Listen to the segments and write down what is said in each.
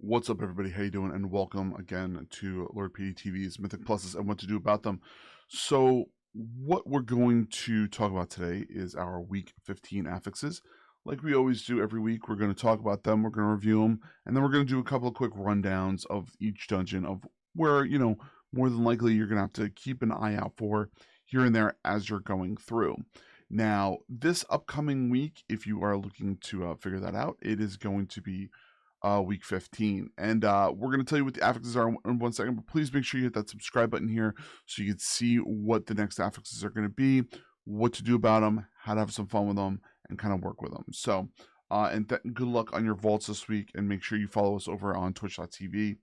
What's up, everybody? How you doing? And welcome again to Lord PeteyTV's Mythic Pluses and what to do about them. So, what we're going to talk about today is our Week 15 affixes. Like we always do every week, we're going to talk about them, we're going to review them, and then we're going to do a couple of quick rundowns of each dungeon of where, more than likely you're going to have to keep an eye out for here and there as you're going through. Now, this upcoming week, if you are looking to figure that out, it is going to be week 15, and we're going to tell you what the affixes are in 1 second, but please make sure you hit that subscribe button here so you can see what the next affixes are going to be, what to do about them, how to have some fun with them, and kind of work with them. So and good luck on your vaults this week, and make sure you follow us over on twitch.tv.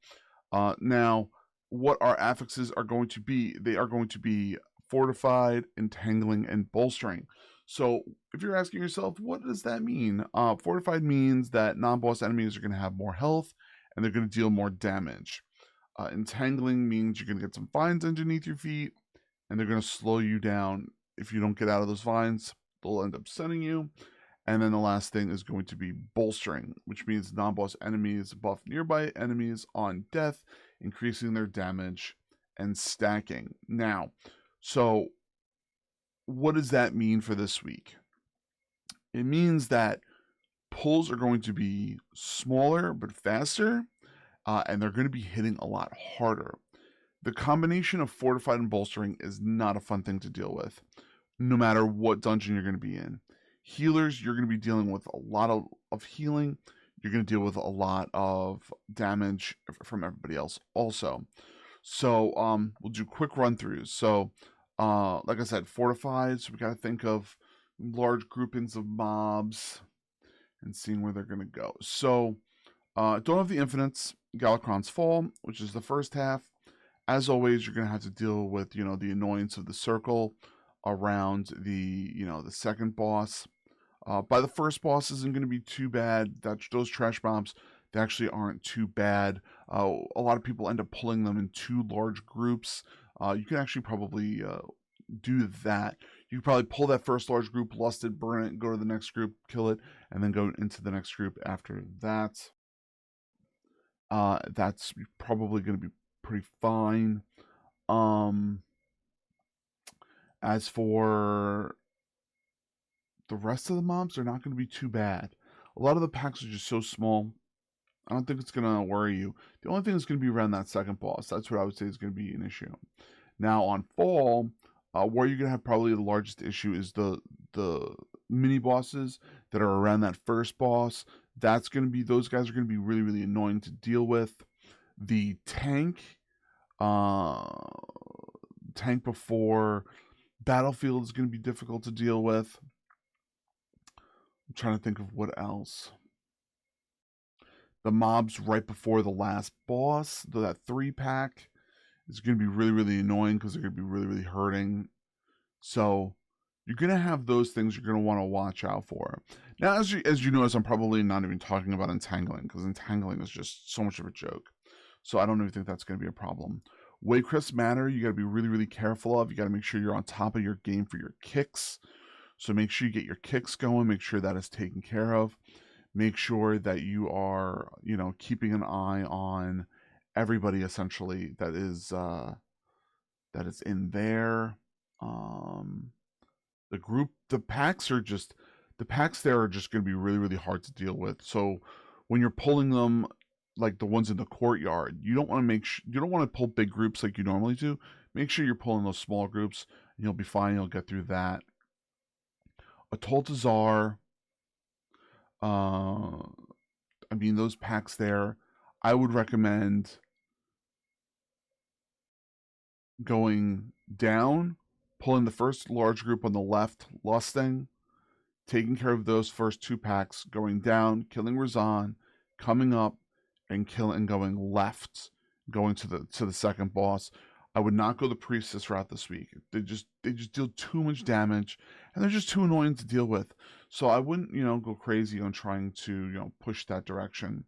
Now, what our affixes are going to be, they are going to be fortified, entangling, and bolstering. So if you're asking yourself, what does that mean? Fortified means that non-boss enemies are going to have more health and they're going to deal more damage. Entangling means you're going to get some vines underneath your feet and they're going to slow you down. If you don't get out of those vines, they'll end up stunning you. And then the last thing is going to be bolstering, which means non-boss enemies buff nearby enemies on death, increasing their damage and stacking. Now, so what does that mean for this week? It means that pulls are going to be smaller but faster, and they're going to be hitting a lot harder. The combination of fortified and bolstering is not a fun thing to deal with, no matter what dungeon you're going to be in. Healers, you're going to be dealing with a lot of healing. You're going to deal with a lot of damage from everybody else also. So we'll do quick run-throughs. So like I said, fortified, so we got to think of large groupings of mobs and seeing where they're going to go. So don't have the infinites, Galakron's Fall, which is the first half. As always, you're going to have to deal with, the annoyance of the circle around the, the second boss. By the first boss isn't going to be too bad. Those trash mobs, they actually aren't too bad. A lot of people end up pulling them in two large groups. You can actually probably do that. You can probably pull that first large group, lust it, burn it, go to the next group, kill it, and then go into the next group after that. That's probably going to be pretty fine. As for the rest of the mobs, they're not going to be too bad. A lot of the packs are just so small. I don't think it's going to worry you. The only thing that's going to be around that second boss. That's what I would say is going to be an issue. Now on Fall, where you're going to have probably the largest issue is the mini bosses that are around that first boss. Those guys are going to be really, really annoying to deal with. The tank before Battlefield is going to be difficult to deal with. I'm trying to think of what else. The mobs right before the last boss, that 3-pack, is going to be really, really annoying because they're going to be really, really hurting. So you're going to have those things you're going to want to watch out for. Now, as you notice, I'm probably not even talking about Entangling because Entangling is just so much of a joke. So I don't even think that's going to be a problem. Waycrest matter, you got to be really, really careful of. You got to make sure you're on top of your game for your kicks. So make sure you get your kicks going. Make sure that is taken care of. Make sure that you are, keeping an eye on everybody essentially that is in there. The packs there are just going to be really, really hard to deal with. So when you're pulling them, like the ones in the courtyard, you don't want to pull big groups like you normally do. Make sure you're pulling those small groups, and you'll be fine. You'll get through that. Atoltazar, those packs there, I would recommend going down, pulling the first large group on the left, lusting, taking care of those first 2 packs, going down, killing Razan, coming up, and going left, going to the second boss. I would not go the priestess route this week. They just deal too much damage, and they're just too annoying to deal with. So I wouldn't, go crazy on trying to, push that direction.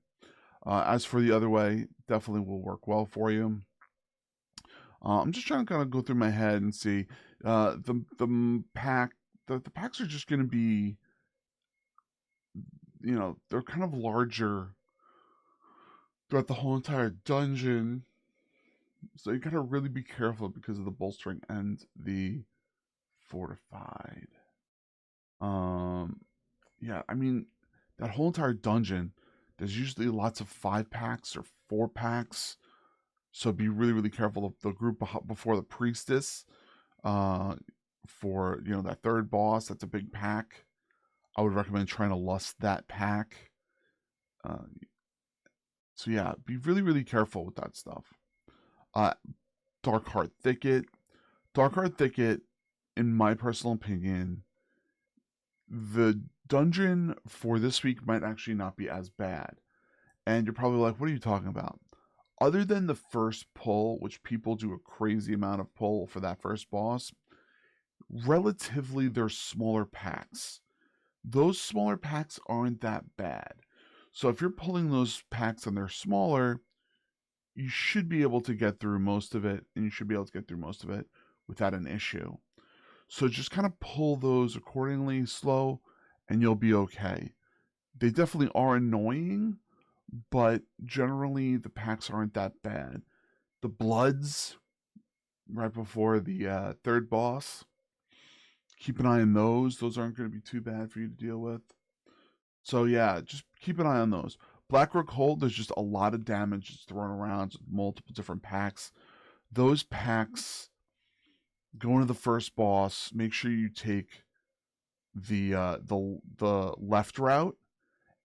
As for the other way, definitely will work well for you. I'm just trying to kind of go through my head and see the packs are just going to be, they're kind of larger throughout the whole entire dungeon. So you gotta really be careful because of the bolstering and the fortified. Yeah, I mean, that whole entire dungeon, there's usually lots of 5-packs or 4-packs. So be really, really careful of the group before the priestess. For that third boss, that's a big pack. I would recommend trying to lust that pack. So yeah, be really, really careful with that stuff. Dark Heart Thicket. Dark Heart Thicket, in my personal opinion, the dungeon for this week might actually not be as bad. And you're probably like, what are you talking about? Other than the first pull, which people do a crazy amount of pull for that first boss, relatively they're smaller packs. Those smaller packs aren't that bad. So if you're pulling those packs and they're smaller, you should be able to get through most of it, and you should be able to get through most of it without an issue. So just kind of pull those accordingly slow, and you'll be okay. They definitely are annoying, but generally the packs aren't that bad. The Bloods, right before the third boss, keep an eye on those. Those aren't going to be too bad for you to deal with. So yeah, just keep an eye on those. Blackrock Hold, there's just a lot of damage that's thrown around, multiple different packs. Those packs, go into the first boss, make sure you take the left route,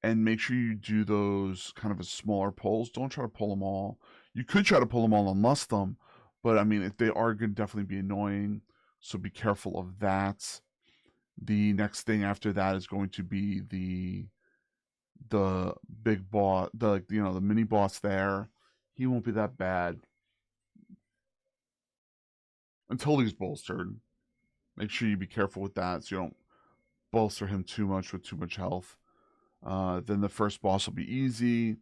and make sure you do those kind of as smaller pulls. Don't try to pull them all. You could try to pull them all and lust them, but I mean, if they are going to definitely be annoying, so be careful of that. The next thing after that is going to be the big boss, the mini boss there. He won't be that bad until he's bolstered. Make sure you be careful with that so you don't bolster him too much with too much health. Then the first boss will be easy.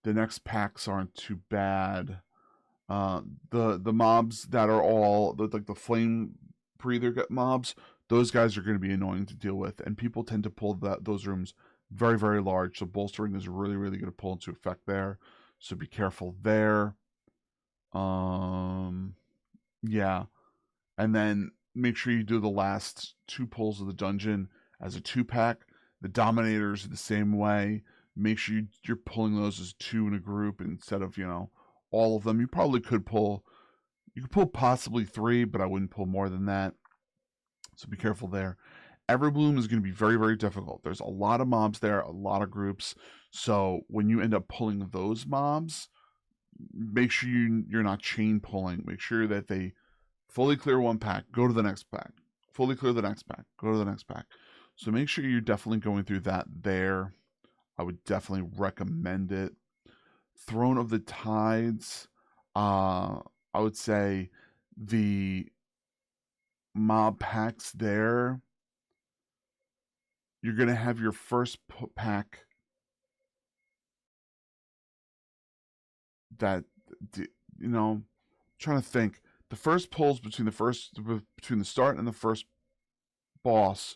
The next packs aren't too bad. The mobs that are all like the flame breather mobs, those guys are going to be annoying to deal with, and people tend to pull those rooms very, very large. So bolstering is really, really going to pull into effect there. So be careful there. Yeah, and then make sure you do the last 2 pulls of the dungeon as a 2-pack. The Dominators are the same way. Make sure you're pulling those as 2 in a group instead of all of them. You probably could pull. You could pull possibly 3, but I wouldn't pull more than that. So be careful there. Everbloom is going to be very, very difficult. There's a lot of mobs there, a lot of groups. So when you end up pulling those mobs, make sure you're not chain pulling. Make sure that they fully clear one pack, go to the next pack. Fully clear the next pack, go to the next pack. So make sure you're definitely going through that there. I would definitely recommend it. Throne of the Tides, I would say the mob packs there, you're going to have your first pack that, trying to think. The first pulls between the start and the first boss,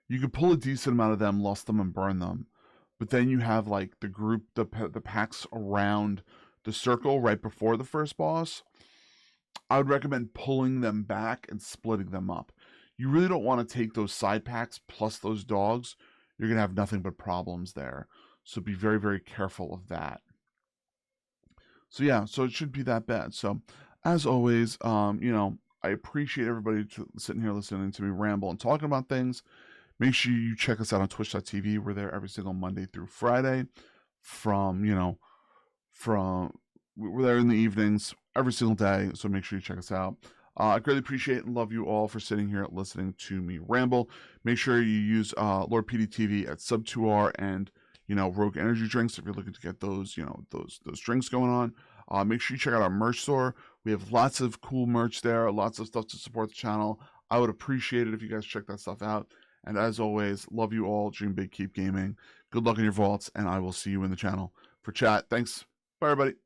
you could pull a decent amount of them, lust them, and burn them. But then you have like the group, the packs around the circle right before the first boss. I would recommend pulling them back and splitting them up. You really don't want to take those side packs plus those dogs. You're going to have nothing but problems there. So be very, very careful of that. So yeah, so it shouldn't be that bad. So as always, I appreciate everybody sitting here listening to me ramble and talking about things. Make sure you check us out on twitch.tv. We're there every single Monday through Friday we're there in the evenings every single day. So make sure you check us out. I greatly appreciate and love you all for sitting here listening to me ramble. Make sure you use Lord PeteyTV at sub2R and Rogue Energy drinks if you're looking to get those those drinks going on. Make sure you check out our merch store. We have lots of cool merch there, lots of stuff to support the channel. I would appreciate it if you guys check that stuff out. And as always, love you all. Dream big, keep gaming. Good luck in your vaults, and I will see you in the channel. For chat, thanks. Bye, everybody.